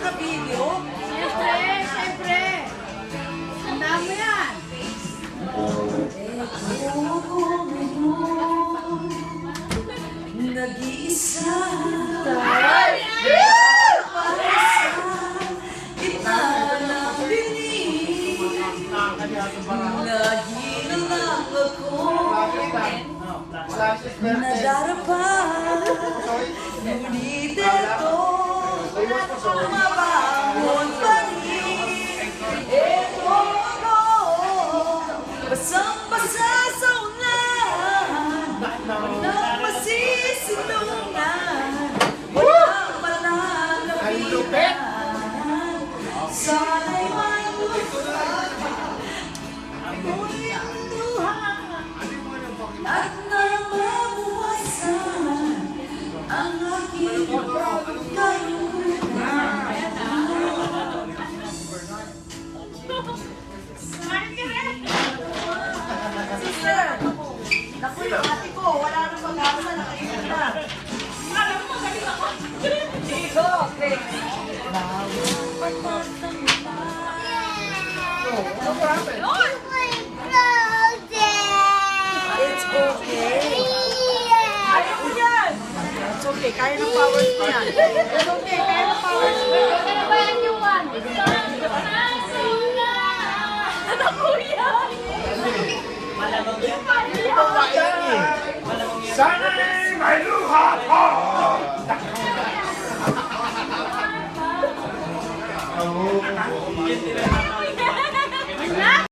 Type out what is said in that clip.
naka-video? Siyempre, siyempre. Tandaan mo yan. Nag-iisa tayo para sa gitna ng bingin. Nahihilo lang ako, nadarapa, ngunit ito, mabangon pa rin. Ito ako, basang-basa sa ulan, walang masisilungan, walang malalapitan. Sana'y may ako'y ang luha at namabuwasan ang aking kalunan. Sister, naku yung ate ko, wala nang pag-asa, nakainit na. Alam mo, magaling ako. Go, okay. It's okay. Kaya mo yan. It's okay. Kaya ng powers mo yan. It's okay. Kaya ng powers mo yan. Ano ba yan yung one? Ano ko yan? Sana'y may luha ko! Ano